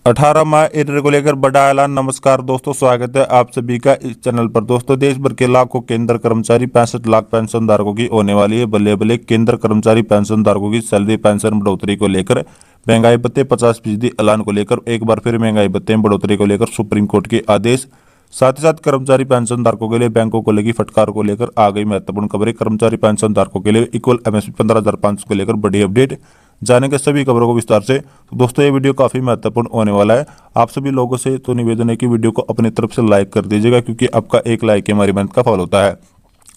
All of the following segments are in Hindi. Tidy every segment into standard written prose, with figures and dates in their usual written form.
18 माह ईयर को लेकर बड़ा ऐलान। नमस्कार दोस्तों, स्वागत है आप सभी का इस चैनल पर। दोस्तों, देश भर के लाखों केंद्र कर्मचारी 65 लाख पेंशन धारकों की होने वाली है बल्ले बल्ले। केंद्र कर्मचारी पेंशन धारकों की सैलरी पेंशन बढ़ोतरी को लेकर महंगाई भत्ते 50% ऐलान को लेकर एक बार फिर महंगाई भत्ते में बढ़ोतरी को लेकर सुप्रीम कोर्ट के आदेश। साथ ही साथ कर्मचारी पेंशन धारकों के लिए बैंकों को लगी फटकार को लेकर आ गई महत्वपूर्ण खबरें। कर्मचारी पेंशन धारकों के लिए इक्वल एमएसपी 15,500 को लेकर बड़ी अपडेट। जानेंगे सभी खबरों को विस्तार से। तो दोस्तों, ये वीडियो काफी महत्वपूर्ण होने वाला है। आप सभी लोगों से तो निवेदन है कि वीडियो को अपनी तरफ से लाइक कर दीजिएगा, क्योंकि आपका एक लाइक ही हमारी मेहनत का फल होता है।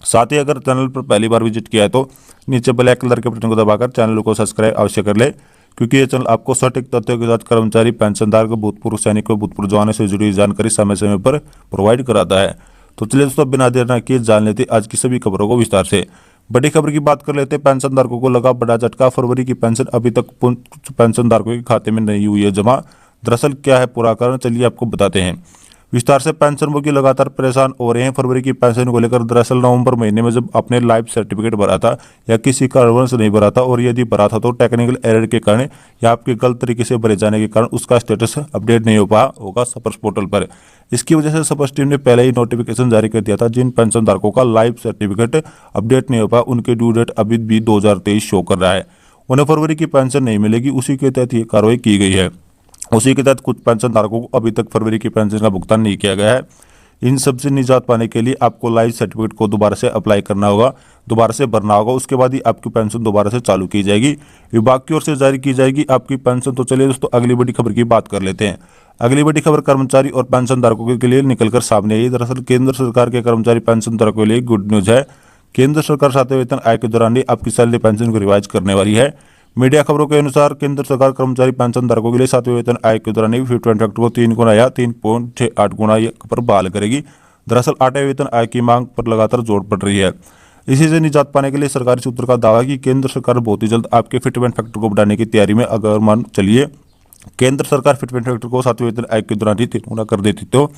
साथ ही अगर चैनल पर पहली बार विजिट किया है तो नीचे ब्लैक कलर के बटन को दबाकर चैनल को सब्सक्राइब अवश्य कर ले, क्योंकि ये चैनल आपको सटीक तथ्यों के साथ कर्मचारी पेंशनधारक, भूतपूर्व सैनिकों, भूतपूर्व जवानों से जुड़ी जानकारी समय समय पर प्रोवाइड कराता है। तो चलिए दोस्तों, बिना देर न किए जान लेते आज की सभी खबरों को विस्तार से। बड़ी खबर की बात कर लेते हैं। पेंशनधारकों को लगा बड़ा झटका। फरवरी की पेंशन अभी तक पेंशनधारकों के खाते में नहीं हुई है जमा। दरअसल क्या है पूरा कारण, चलिए आपको बताते हैं विस्तार से। पेंशनभोगी लगातार परेशान हो रहे हैं फरवरी की पेंशन को लेकर। दरअसल नवंबर महीने में जब आपने लाइफ सर्टिफिकेट भरा था या किसी कारणवश नहीं भरा था, और यदि भरा था तो टेक्निकल एरर के कारण या आपके गलत तरीके से भरे जाने के कारण उसका स्टेटस अपडेट नहीं हो पाया होगा सपर्स पोर्टल पर। इसकी वजह से सपर्स टीम ने पहले ही नोटिफिकेशन जारी कर दिया था। जिन पेंशनधारकों का लाइफ सर्टिफिकेट अपडेट नहीं हो पाया उनके ड्यू डेट अभी भी 2023 शो कर रहा है। उन्हें फरवरी की पेंशन नहीं मिलेगी। उसी के तहत ये कार्रवाई की गई है। उसी के तहत कुछ पेंशनधारकों को अभी तक फरवरी की पेंशन का भुगतान नहीं किया गया है। इन सब से निजात पाने के लिए आपको लाइफ सर्टिफिकेट को दोबारा से अप्लाई करना होगा, दोबारा से भरना होगा। उसके बाद ही आपकी पेंशन दोबारा से चालू की जाएगी, विभाग की ओर से जारी की जाएगी आपकी पेंशन। तो चलिए दोस्तों, अगली बड़ी खबर की बात कर लेते हैं। अगली बड़ी खबर कर्मचारी और पेंशनधारकों के लिए निकलकर सामने आई। दरअसल केंद्र सरकार के कर्मचारी पेंशनधारकों के लिए गुड न्यूज है। केंद्र सरकार 7वें वेतन आयोग के दौरान ही आपकी सैलरी पेंशन को रिवाइज करने वाली है। मीडिया खबरों के अनुसार केंद्र सरकार कर्मचारी पेंशनधारकों के लिए 7वें वेतन आयोग के दौरान ही 50 फैक्टर को 3 गुना या 3.68 गुना पर बहाल करेगी। दरअसल 8वें वेतन आयोग की मांग पर लगातार जोर पड़ रही है। इसी से निजात पाने के लिए सरकारी सूत्र का दावा है कि केंद्र सरकार बहुत ही जल्द आपके फिटमेंट फैक्टर को बढ़ाने की तैयारी में। अगर मान चलिए केंद्र सरकार फिटमेंट फैक्टर को 7वें वेतन आयोग के दौरान ही 3 गुना कर देती तो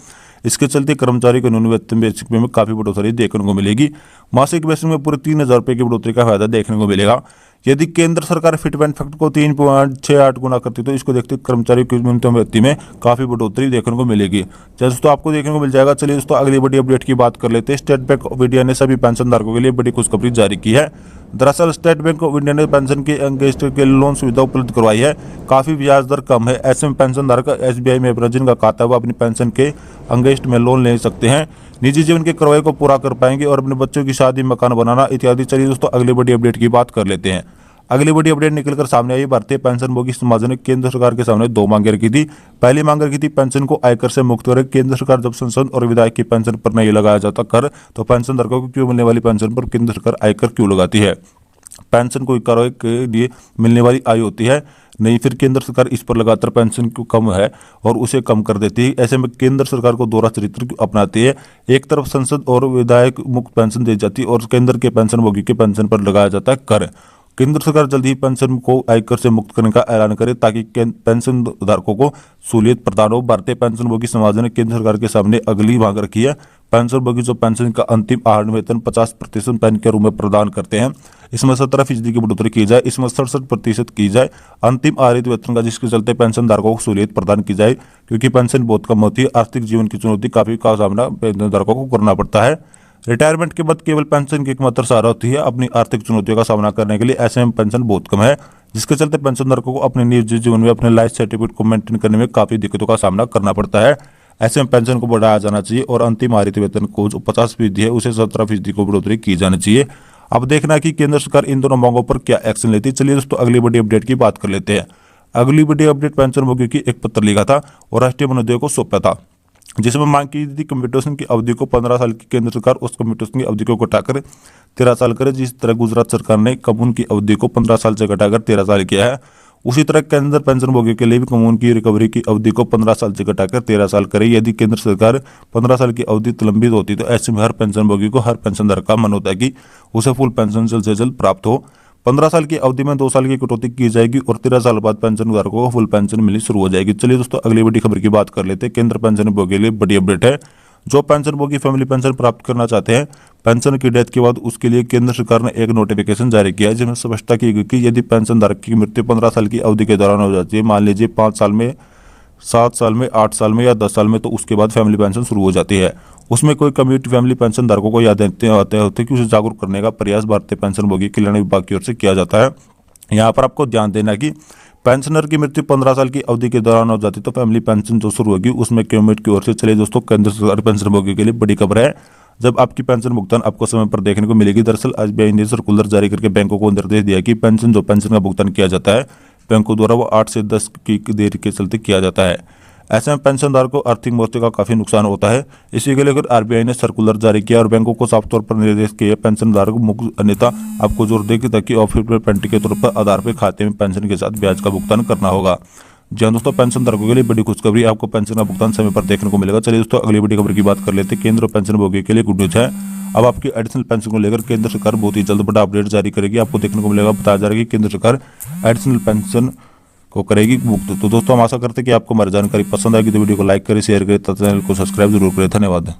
इसके चलते कर्मचारी को न्यूनतम वेतन बेसिक पे में काफी बढ़ोतरी देखने को मिलेगी। मासिक बेसिक में पूरे 3,000 रुपये की बढ़ोतरी का फायदा देखने को मिलेगा। यदि केंद्र सरकार फिटमेंट फैक्टर को 3.68 गुना करती तो इसको देखते कर्मचारियों की न्यूनतम वेतन में काफी बढ़ोतरी देखने को मिलेगी। जैसे दोस्तों आपको देखने को मिल जाएगा। चलिए दोस्तों, अगली बड़ी अपडेट की बात कर लेते हैं। स्टेट बैंक ऑफ इंडिया ने सभी पेंशनधारकों के लिए बड़ी खुशखबरी जारी की है। दरअसल स्टेट बैंक ऑफ इंडिया ने पेंशन के अंगेस्ट के लोन सुविधा उपलब्ध करवाई है। काफी ब्याज दर कम है। ऐसे में पेंशनधारक एसबीआई में अपना जिनका खाता है वो अपनी पेंशन के अंगेस्ट में लोन ले सकते हैं, निजी जीवन के करवाई को पूरा कर पाएंगे और अपने बच्चों की शादी, मकान बनाना इत्यादि। चलिए दोस्तों, अगली बड़ी अपडेट की बात कर लेते हैं। अगली बड़ी अपडेट निकलकर सामने आई। भारतीय पेंशनभोगी समाज ने केंद्र सरकार के सामने 2 मांगे रखी थी। पहली मांग रखी थी पेंशन को आयकर से मुक्त करे। केंद्र सरकार जब सांसद और विधायक की पेंशन पर नहीं लगाया जाता कर, तो पेंशनधारकों को क्यों मिलने वाली पेंशन पर केंद्र सरकार आयकर क्यों लगाती है? पेंशन को कार्रवाई के लिए मिलने वाली आयु होती है नहीं, फिर केंद्र सरकार इस पर लगातार पेंशन क्यों कम है और उसे कम कर देती है। ऐसे में केंद्र सरकार को दोहरा चरित्र क्यों अपनाती है? एक तरफ संसद और विधायक मुक्त पेंशन दी जाती है और केंद्र के पेंशनभोगी के पेंशन पर लगाया जाता है कर। केंद्र सरकार जल्द ही पेंशन को आयकर से मुक्त करने का ऐलान करे ताकि पेंशन धारकों को सहूलियत प्रदान हो। भारतीय पेंशनभोगी समाज ने केंद्र सरकार के सामने अगली मांग रखी है। पेंशनभोगी जो पेंशन का अंतिम आहरण वेतन 50% पेन के रूप में प्रदान करते हैं, इसमें 17% की बढ़ोतरी की जाए। इसमें 67% की जाए अंतिम आहरित वेतन का, जिसके चलते पेंशन धारकों को सहूलियत प्रदान की जाए, क्योंकि पेंशन बहुत कम होती है। आर्थिक जीवन की चुनौती काफी का सामना पेंशन धारकों को करना पड़ता है। रिटायरमेंट के बाद केवल पेंशन की एकमात्र सहारा होती है अपनी आर्थिक चुनौतियों का सामना करने के लिए। ऐसे में पेंशन बहुत कम है, जिसके चलते पेंशनधारकों को अपने निजी जीवन में अपने लाइफ सर्टिफिकेट को मेंटेन करने में काफी दिक्कतों का सामना करना पड़ता है। ऐसे में पेंशन को बढ़ाया जाना चाहिए और अंतिम आहरित वेतन को जो 50% है उसे 17% को बढ़ोतरी की जानी चाहिए। अब देखना है कि केंद्र सरकार इन दोनों मांगों पर क्या एक्शन लेती है। चलिए दोस्तों, अगली बड़ी अपडेट की बात कर लेते हैं। अगली बड़ी अपडेट पेंशनभोगियों की एक पत्र लिखा था और राष्ट्रीय मनोदय को सौंपा था, जिसमें मांग की थी कम्यूटेशन की अवधि को 15 साल की। केंद्र सरकार उस कम्यूटेशन की अवधि को घटाकर 13 साल करे। जिस तरह गुजरात सरकार ने कमून की अवधि को 15 साल से घटाकर 13 साल किया है, उसी तरह केंद्र पेंशनभोगियों के लिए भी कमून की रिकवरी की अवधि को 15 साल से घटाकर 13 साल करे। यदि केंद्र सरकार 15 साल की अवधि लंबित होती तो ऐसे में हर पेंशनभोगी को, हर पेंशनधारक का मन होता है कि उसे फुल पेंशन जल्द से जल्द प्राप्त हो। 15 साल की अवधि में 2 साल की कटौती की जाएगी और 13 साल बाद पेंशनधारकों को फुल पेंशन मिलनी शुरू हो जाएगी। चलिए दोस्तों, अगली बड़ी खबर की बात कर लेते हैं। केंद्र पेंशनभोगी के लिए बड़ी अपडेट है। जो पेंशनभोगी फैमिली पेंशन प्राप्त करना चाहते हैं पेंशन की डेथ के बाद, उसके लिए केंद्र सरकार ने एक नोटिफिकेशन जारी किया है, जिसमें स्पष्टता की गई कि यदि पेंशनधारक की मृत्यु 15 साल की अवधि के दौरान हो जाती है, मान लीजिए 5 साल में 7 साल में, 8 साल में या 10 साल में, तो उसके बाद फैमिली पेंशन शुरू हो जाती है। उसमें कोई कम्युनिटी फैमिली पेंशन धारकों को याद आते होते कि उसे जागरूक करने का प्रयास भारतीय पेंशनभोगी कल्याण विभाग की ओर से किया जाता है। यहाँ पर आपको ध्यान देना कि पेंशनर की मृत्यु 15 साल की अवधि के दौरान हो जाती तो फैमिली पेंशन जो शुरू होगी उसमें कम्युनिटी की ओर से चलिए दोस्तों केंद्र सरकार पेंशनभोगी के लिए बड़ी खबर है। जब आपकी पेंशन भुगतान आपको समय पर देखने को मिलेगी। दरअसल एसबीआई ने सर्कुलर जारी करके बैंकों को निर्देश दिया कि पेंशन का भुगतान किया जाता है बैंकों द्वारा वो 8 से 10 की देरी के चलते किया जाता है। ऐसे में पेंशनदार को आर्थिक मोर्चे का काफी नुकसान होता है। इसी को लेकर आरबीआई ने सर्कुलर जारी किया और बैंकों को साफ तौर पर निर्देश किया पेंशनदार को मुख्य अन्यथा आपको जोर देगी ताकि ऑफिस पेंटी के तौर पर आधार पर खाते में पेंशन के साथ ब्याज का भुगतान करना होगा। जी हाँ दोस्तों, पेंशनधारकों के लिए बड़ी खुशखबरी, आपको पेंशन का भुगतान समय पर देखने को मिलेगा। चलिए दोस्तों अगली बड़ी खबर की बात कर लेते हैं। केंद्र पेंशनभोगी के लिए गुड न्यूज है। अब आपकी एडिशनल पेंशन को लेकर केंद्र सरकार बहुत ही जल्द बड़ा अपडेट जारी करेगी। आपको देखने को मिलेगा, बताया जा रहा है कि केंद्र सरकार एडिशनल पेंशन को करेगी मुक्त। तो दोस्तों हम आशा करते हैं कि आपको हमारी जानकारी पसंद आएगी, तो वीडियो को लाइक करें, शेयर करें तथा चैनल को सब्सक्राइब जरूर करें। धन्यवाद।